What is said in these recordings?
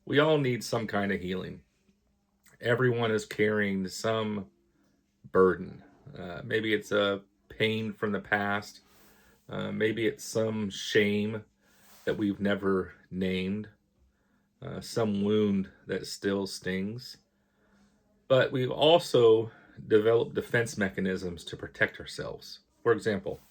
We all need some kind of healing. Everyone is carrying some burden. Maybe it's a pain from the past. Maybe it's some shame that we've never named, some wound that still stings. But we've also developed defense mechanisms to protect ourselves. For example,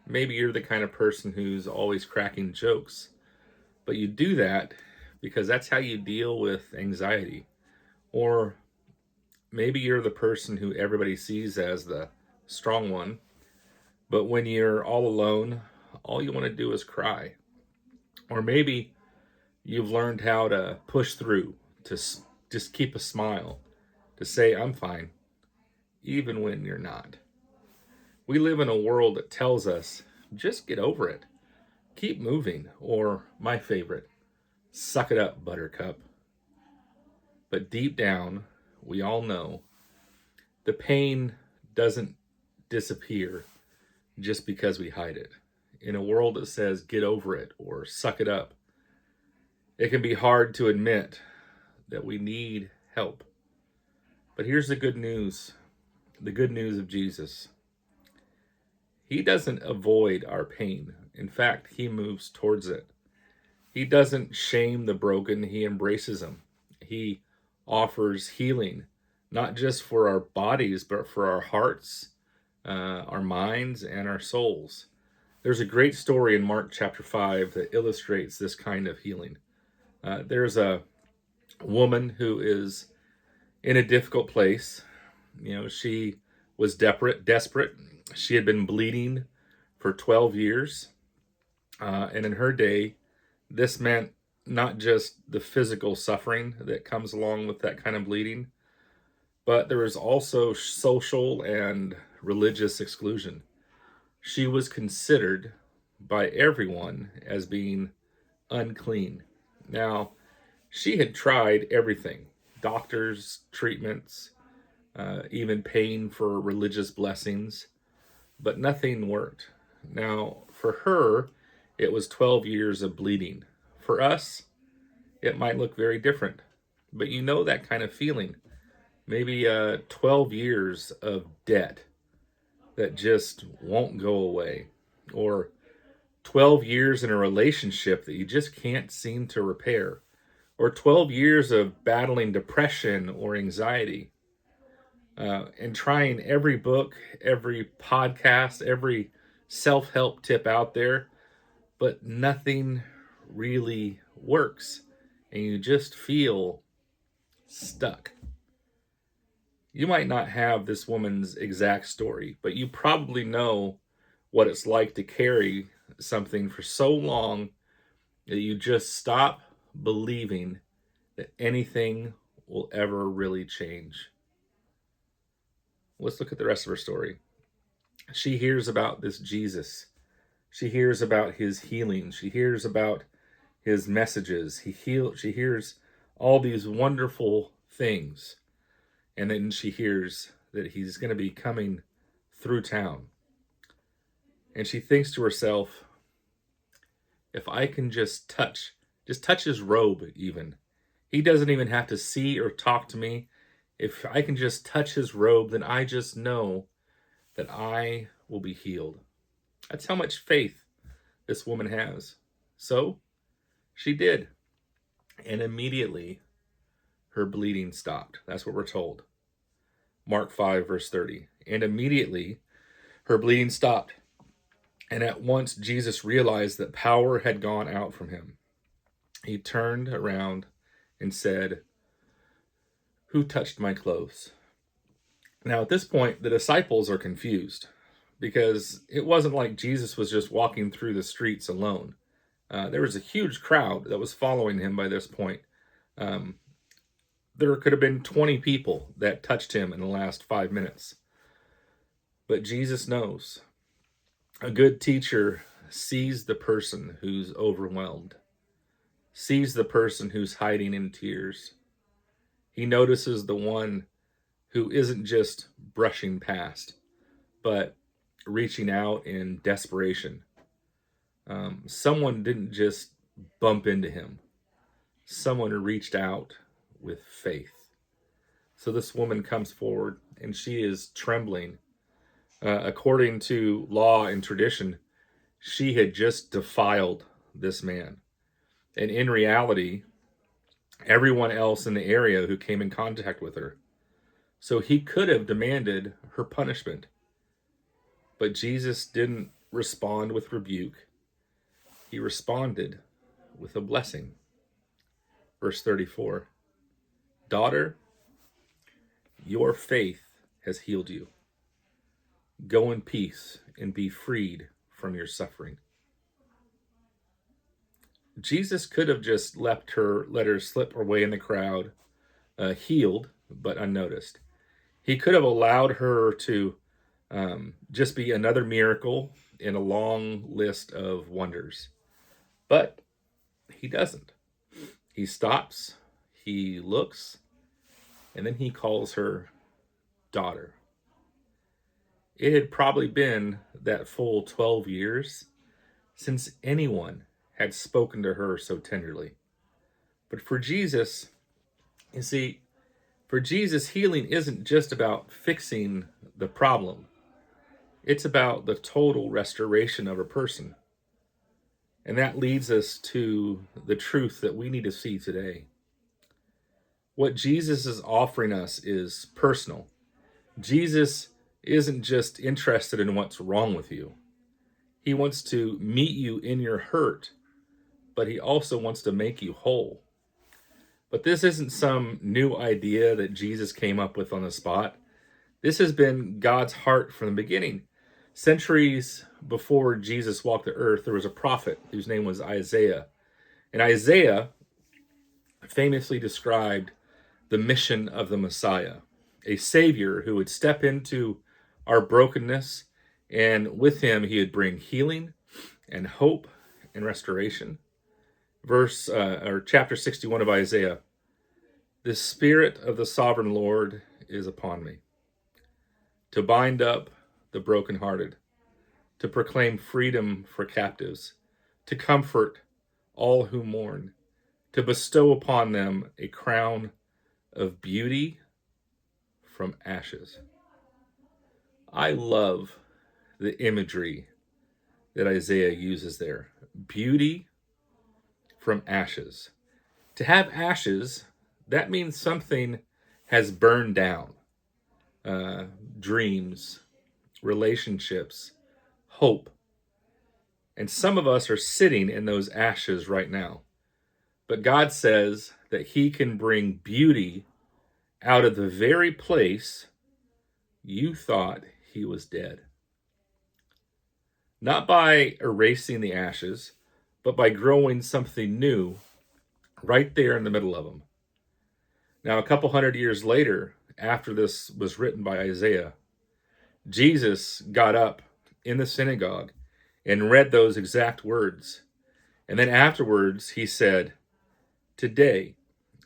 maybe you're the kind of person who's always cracking jokes, but you do that because that's how you deal with anxiety. Or maybe you're the person who everybody sees as the strong one, but when you're all alone, all you want to do is cry. Or maybe you've learned how to push through, to just keep a smile, to say, I'm fine, even when you're not. We live in a world that tells us, just get over it, keep moving, or my favorite, suck it up, buttercup. But deep down, we all know the pain doesn't disappear just because we hide it. In a world that says get over it or suck it up, it can be hard to admit that we need help. But here's the good news of Jesus. He doesn't avoid our pain. In fact, he moves towards it. He doesn't shame the broken, he embraces them. He offers healing, not just for our bodies, but for our hearts, our minds, and our souls. There's a great story in Mark chapter 5 that illustrates this kind of healing. There's a woman who is in a difficult place. She was desperate. She had been bleeding for 12 years. And in her day, this meant not just the physical suffering that comes along with that kind of bleeding, but there was also social and religious exclusion. She was considered by everyone as being unclean. Now, she had tried everything: doctors, treatments, even paying for religious blessings, but nothing worked. Now, for her, it was 12 years of bleeding. For us, it might look very different, but you know that kind of feeling. Maybe 12 years of debt that just won't go away, or 12 years in a relationship that you just can't seem to repair, or 12 years of battling depression or anxiety, and trying every book, every podcast, every self help tip out there, but nothing really works, and you just feel stuck. You might not have this woman's exact story, but you probably know what it's like to carry something for so long that you just stop believing that anything will ever really change. Let's look at the rest of her story. She hears about this Jesus. She hears about his healing. She hears about his messages. She hears all these wonderful things. And then she hears that he's going to be coming through town. And she thinks to herself, if I can just touch his robe even. He doesn't even have to see or talk to me. If I can just touch his robe, then I just know that I will be healed. That's how much faith this woman has. So she did. And immediately her bleeding stopped. That's what we're told. Mark 5, verse 30. And immediately her bleeding stopped. And at once Jesus realized that power had gone out from him. He turned around and said, who touched my clothes? Now, at this point, the disciples are confused because it wasn't like Jesus was just walking through the streets alone. There was a huge crowd that was following him by this point. There could have been 20 people that touched him in the last 5 minutes. But Jesus knows. A good teacher sees the person who's overwhelmed, sees the person who's hiding in tears. He notices the one who isn't just brushing past, but reaching out in desperation. Someone didn't just bump into him. someone reached out with faith. So this woman comes forward and she is trembling. According to law and tradition, she had just defiled this man. And in reality, everyone else in the area who came in contact with her. So he could have demanded her punishment. But Jesus didn't respond with rebuke. He responded with a blessing. Verse 34, daughter, your faith has healed you. Go in peace and be freed from your suffering. Jesus could have just let her slip away in the crowd, healed but unnoticed. He could have allowed her to just be another miracle in a long list of wonders. But he doesn't. He stops, he looks, and then he calls her daughter. It had probably been that full 12 years since anyone had spoken to her so tenderly. But for Jesus, you see, for Jesus, healing isn't just about fixing the problem. It's about the total restoration of a person. And that leads us to the truth that we need to see today. What Jesus is offering us is personal. Jesus isn't just interested in what's wrong with you. He wants to meet you in your hurt, but he also wants to make you whole. But this isn't some new idea that Jesus came up with on the spot. This has been God's heart from the beginning. Centuries before Jesus walked the earth, there was a prophet whose name was Isaiah. And Isaiah famously described the mission of the Messiah, a savior who would step into our brokenness, and with him he would bring healing and hope and restoration. Chapter 61 of Isaiah. The Spirit of the Sovereign Lord is upon me, to bind up the brokenhearted, to proclaim freedom for captives, to comfort all who mourn, to bestow upon them a crown of beauty from ashes. I love the imagery that Isaiah uses there. Beauty from ashes. To have ashes, that means something has burned down. Dreams, relationships, hope. And some of us are sitting in those ashes right now. But God says that he can bring beauty out of the very place you thought he was dead. Not by erasing the ashes, but by growing something new right there in the middle of them. Now, a couple hundred years later, after this was written by Isaiah, Jesus got up in the synagogue and read those exact words. And then afterwards, he said, today,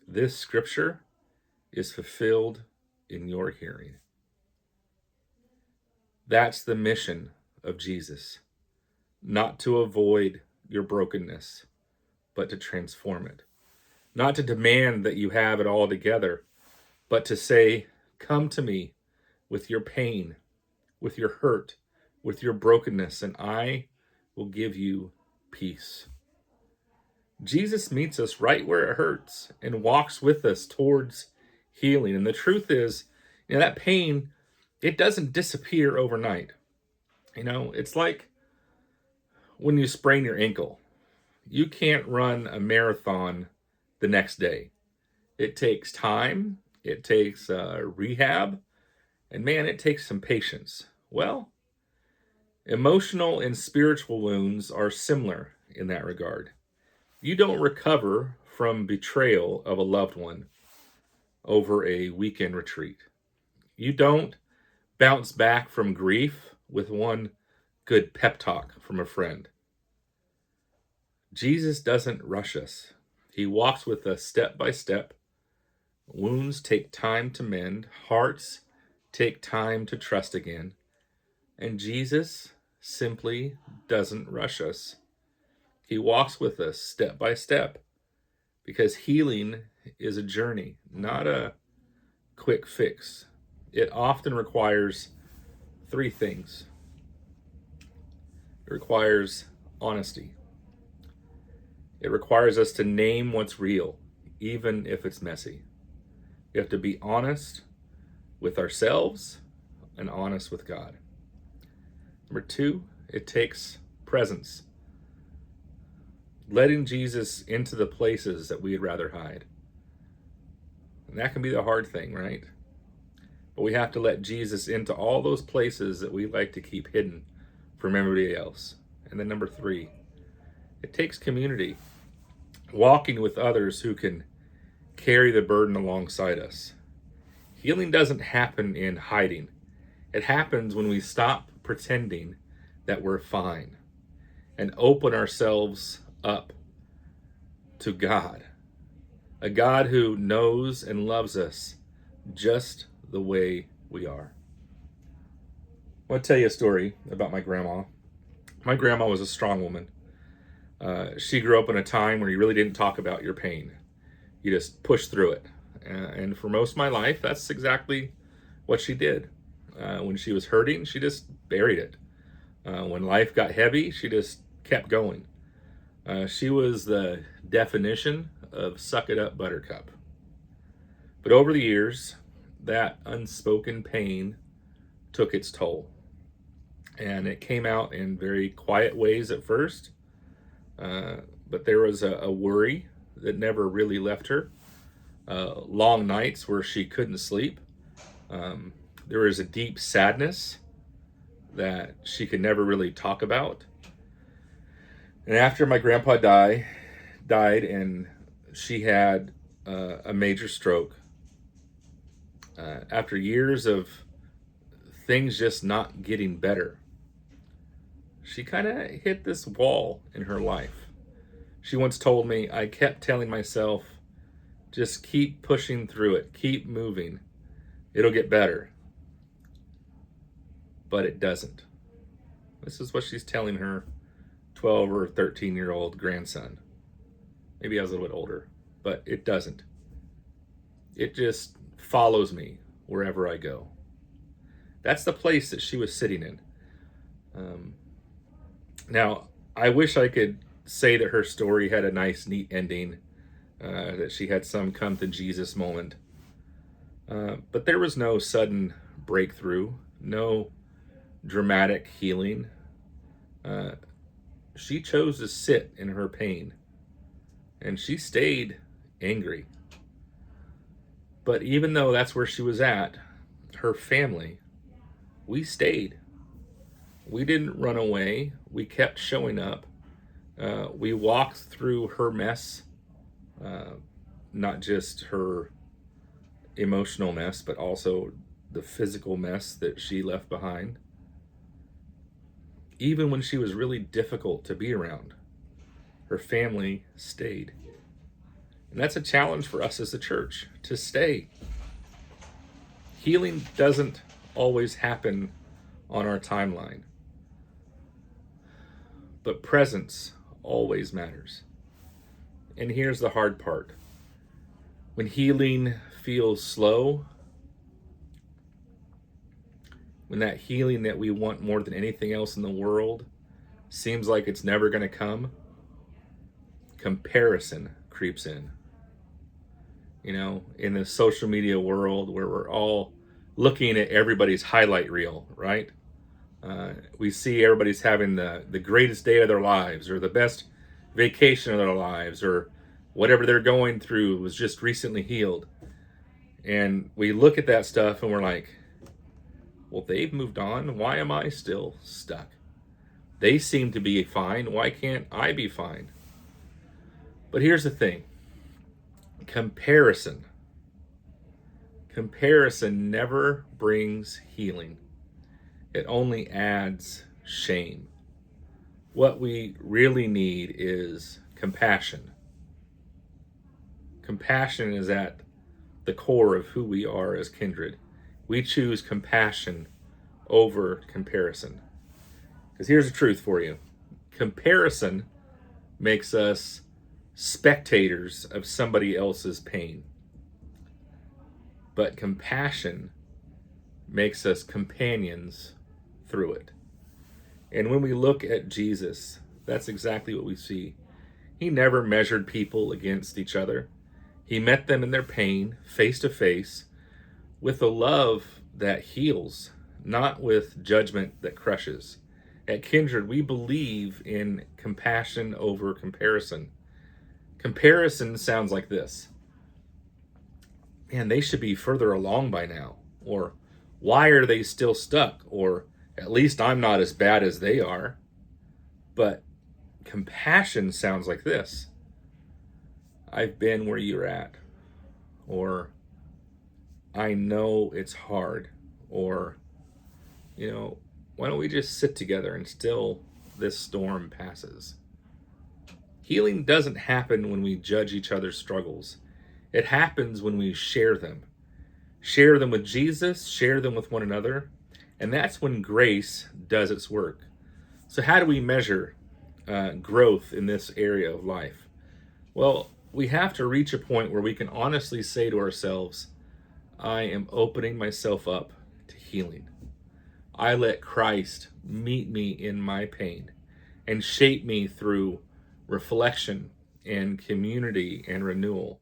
this scripture is fulfilled in your hearing. That's the mission of Jesus. Not to avoid your brokenness, but to transform it. Not to demand that you have it all together, but to say, come to me with your pain, with your hurt, with your brokenness, and I will give you peace. Jesus meets us right where it hurts and walks with us towards healing. And the truth is, that pain, it doesn't disappear overnight. It's like when you sprain your ankle. You can't run a marathon the next day. It takes time. It takes rehab. And man, it takes some patience. Well, emotional and spiritual wounds are similar in that regard. You don't recover from betrayal of a loved one over a weekend retreat. You don't bounce back from grief with one good pep talk from a friend. Jesus doesn't rush us. He walks with us step by step. Wounds take time to mend. Hearts take time to trust again. And Jesus simply doesn't rush us. He walks with us step by step because healing is a journey, not a quick fix. It often requires three things. It requires honesty. It requires us to name what's real, even if it's messy. We have to be honest with ourselves and honest with God. Number two, it takes presence. Letting Jesus into the places that we'd rather hide. And that can be the hard thing, right? But we have to let Jesus into all those places that we like to keep hidden from everybody else. And then number three, it takes community. Walking with others who can carry the burden alongside us. Healing doesn't happen in hiding. It happens when we stop pretending that we're fine and open ourselves up to God. A God who knows and loves us just the way we are. I want to tell you a story about my grandma. My grandma was a strong woman. She grew up in a time where you really didn't talk about your pain. You just pushed through it. And for most of my life, that's exactly what she did. When she was hurting, she just buried it. When life got heavy, she just kept going. She was the definition of suck it up, buttercup. But over the years, that unspoken pain took its toll. And it came out in very quiet ways at first. But there was a worry that never really left her. Long nights where she couldn't sleep. There was a deep sadness that she could never really talk about. And after my grandpa died and she had a major stroke, after years of things just not getting better, she kind of hit this wall in her life. She once told me, I kept telling myself, just keep pushing through it, keep moving, it'll get better. But it doesn't. This is what she's telling her 12 or 13-year-old grandson. Maybe I was a little bit older, but it doesn't. It just follows me wherever I go. That's the place that she was sitting in. Now, I wish I could say that her story had a nice, neat ending, that she had some come to Jesus moment. But there was no sudden breakthrough, no dramatic healing. She chose to sit in her pain, and she stayed angry. But even though that's where she was at, her family, we stayed. We didn't run away. We kept showing up. We walked through her mess, not just her emotional mess, but also the physical mess that she left behind. Even when she was really difficult to be around, her family stayed. And that's a challenge for us as a church, to stay. Healing doesn't always happen on our timeline, but presence always matters. And here's the hard part. When healing feels slow, when that healing that we want more than anything else in the world seems like it's never going to come, comparison creeps in. You know, in the social media world where we're all looking at everybody's highlight reel, right? We see everybody's having the greatest day of their lives, or the best vacation of their lives, or whatever they're going through was just recently healed. And we look at that stuff and we're like, well, they've moved on. Why am I still stuck? They seem to be fine. Why can't I be fine? But here's the thing. Comparison never brings healing. It only adds shame. What we really need is compassion. Compassion is at the core of who we are as Kindred. We choose compassion over comparison. Because here's the truth for you. Comparison makes us spectators of somebody else's pain. But compassion makes us companions through it. And when we look at Jesus, that's exactly what we see. He never measured people against each other. He met them in their pain, face to face, with a love that heals, not with judgment that crushes. At Kindred, we believe in compassion over comparison. Comparison sounds like this: man, they should be further along by now. Or, why are they still stuck? Or, at least I'm not as bad as they are. But compassion sounds like this: I've been where you're at. Or, I know it's hard. Or, why don't we just sit together until this storm passes? Healing doesn't happen when we judge each other's struggles. It happens when we share them. Share them with Jesus, share them with one another, and that's when grace does its work. So how do we measure growth in this area of life? Well, we have to reach a point where we can honestly say to ourselves, I am opening myself up to healing. I let Christ meet me in my pain and shape me through reflection and community and renewal.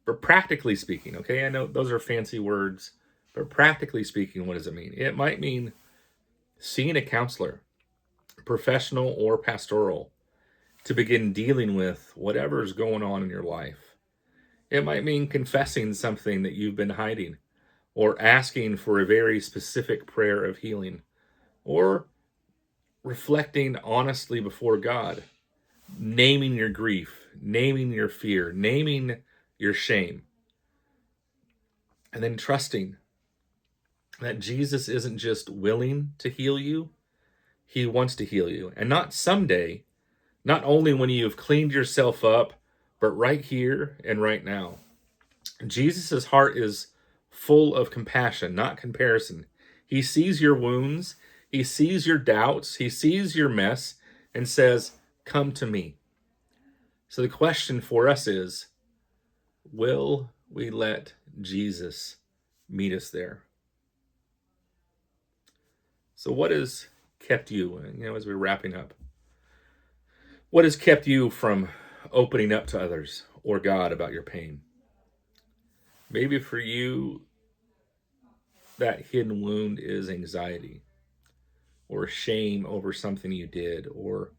But practically speaking, okay, I know those are fancy words, but practically speaking, what does it mean? It might mean seeing a counselor, professional or pastoral, to begin dealing with whatever's going on in your life. It might mean confessing something that you've been hiding, or asking for a very specific prayer of healing, or reflecting honestly before God, naming your grief, naming your fear, naming your shame, and then trusting that Jesus isn't just willing to heal you, he wants to heal you. And not someday, not only when you've cleaned yourself up, but right here and right now. Jesus' heart is full of compassion, not comparison. He sees your wounds, he sees your doubts, he sees your mess, and says, come to me. So the question for us is, will we let Jesus meet us there? So what has kept you, as we're wrapping up, what has kept you from opening up to others or God about your pain? Maybe for you, that hidden wound is anxiety or shame over something you did, or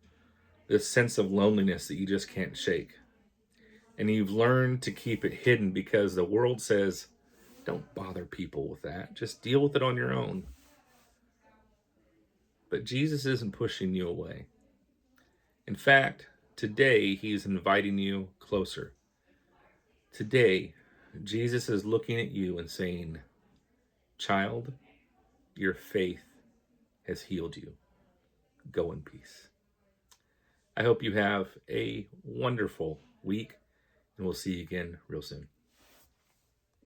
this sense of loneliness that you just can't shake. And you've learned to keep it hidden because the world says, don't bother people with that. Just deal with it on your own. But Jesus isn't pushing you away. In fact, today he's inviting you closer. Today, Jesus is looking at you and saying, child, your faith has healed you. Go in peace. I hope you have a wonderful week, and we'll see you again real soon.